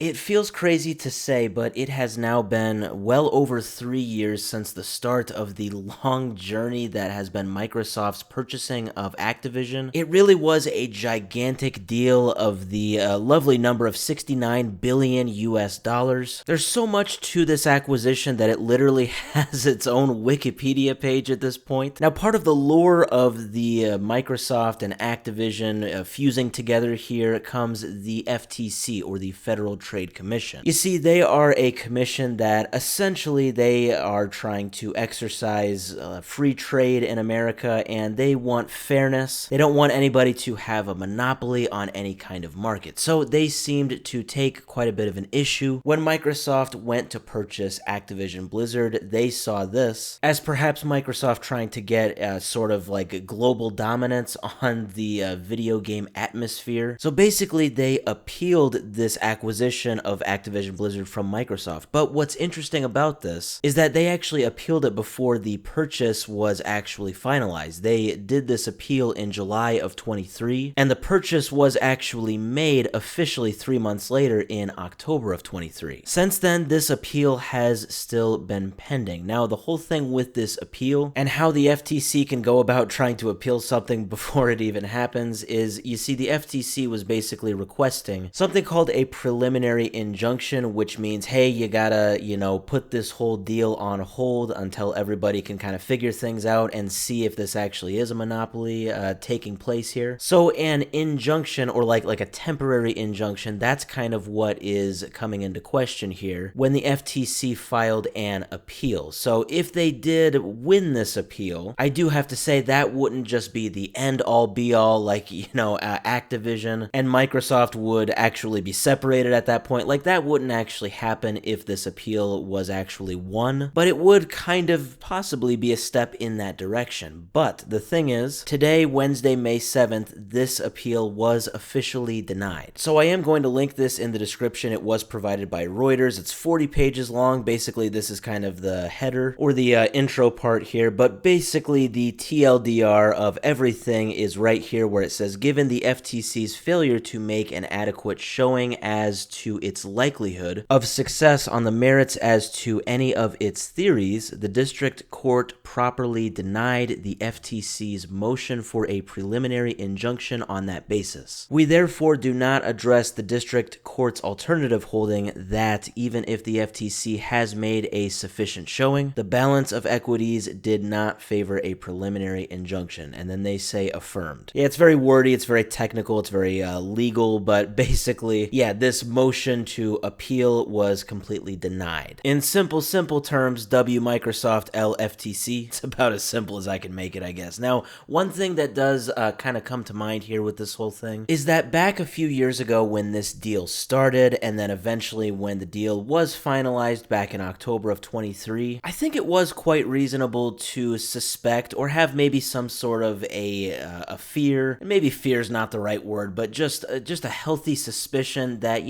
It feels crazy to say, but it has now been well over 3 years since the start of the long journey that has been Microsoft's purchasing of Activision. It really was a gigantic deal of the lovely number of 69 billion US dollars. There's so much to this acquisition that it literally has its own Wikipedia page at this point. Now, part of the lore of the Microsoft and Activision fusing together here comes the FTC, or the Federal Trade Commission. You see, they are a commission that essentially they are trying to exercise free trade in America, and they want fairness. They don't want anybody to have a monopoly on any kind of market. So they seemed to take quite a bit of an issue when Microsoft went to purchase Activision Blizzard. They saw this as perhaps Microsoft trying to get sort of like global dominance on the video game atmosphere. So basically they appealed this acquisition of Activision Blizzard from Microsoft. But what's interesting about this is that they actually appealed it before the purchase was actually finalized. They did this appeal in July of 23, and the purchase was actually made officially 3 months later in October of 23. Since then, this appeal has still been pending. Now, the whole thing with this appeal and how the FTC can go about trying to appeal something before it even happens is, you see, the FTC was basically requesting something called a preliminary injunction, which means, hey, you gotta, put this whole deal on hold until everybody can kind of figure things out and see if this actually is a monopoly taking place here. So an injunction, or like a temporary injunction, that's kind of what is coming into question here when the FTC filed an appeal. So if they did win this appeal, I do have to say that wouldn't just be the end all be all, like, Activision and Microsoft would actually be separated at that point. Like, that wouldn't actually happen if this appeal was actually won, but it would kind of possibly be a step in that direction. But the thing is, today, Wednesday, May 7th, this appeal was officially denied. So I am going to link this in the description. It was provided by Reuters. It's 40 pages long. Basically, this is kind of the header or the intro part here, but basically the TLDR of everything is right here where it says, given the FTC's failure to make an adequate showing as to its likelihood of success on the merits as to any of its theories, the district court properly denied the FTC's motion for a preliminary injunction on that basis. We therefore do not address the district court's alternative holding that even if the FTC has made a sufficient showing, the balance of equities did not favor a preliminary injunction. And then they say affirmed. Yeah, it's very wordy, it's very technical, it's very legal, but basically, yeah, this motion to appeal was completely denied. In simple terms, W Microsoft L FTC. It's about as simple as I can make it, I guess. Now, one thing that does kind of come to mind here with this whole thing is that back a few years ago when this deal started, and then eventually when the deal was finalized back in October of 23, I think it was quite reasonable to suspect or have maybe some sort of a fear, and maybe fear is not the right word, but just a healthy suspicion that,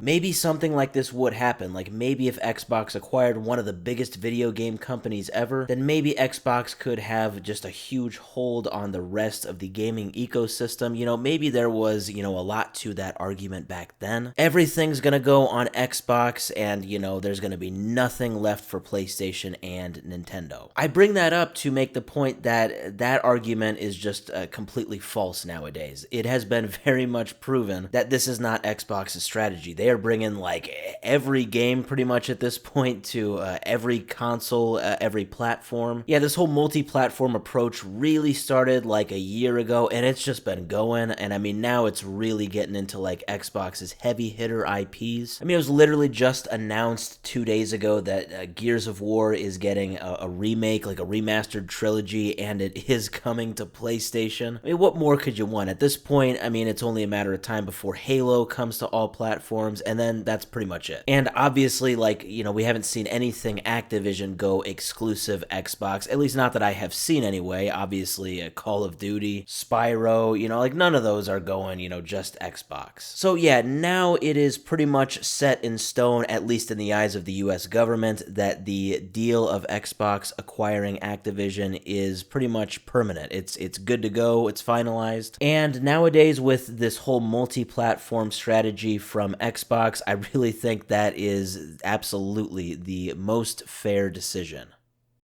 maybe something like this would happen. Like, maybe if Xbox acquired one of the biggest video game companies ever, then maybe Xbox could have just a huge hold on the rest of the gaming ecosystem. Maybe there was, a lot to that argument back then. Everything's gonna go on Xbox, and, there's gonna be nothing left for PlayStation and Nintendo. I bring that up to make the point that that argument is just completely false nowadays. It has been very much proven that this is not Xbox's strategy. They are bringing like every game pretty much at this point to every console, every platform. Yeah, this whole multi-platform approach really started like a year ago, and it's just been going. And I mean, now it's really getting into like Xbox's heavy hitter IPs. I mean, it was literally just announced 2 days ago that Gears of War is getting a remake, like a remastered trilogy, and it is coming to PlayStation. I mean, what more could you want? At this point, I mean, it's only a matter of time before Halo comes to all platforms, and then that's pretty much it. And obviously, like, we haven't seen anything Activision go exclusive Xbox, at least not that I have seen anyway. Obviously, Call of Duty, Spyro, like none of those are going, just Xbox. So yeah, now it is pretty much set in stone, at least in the eyes of the US government, that the deal of Xbox acquiring Activision is pretty much permanent. It's good to go, it's finalized. And nowadays, with this whole multi-platform strategy from Xbox, Xbox, I really think that is absolutely the most fair decision.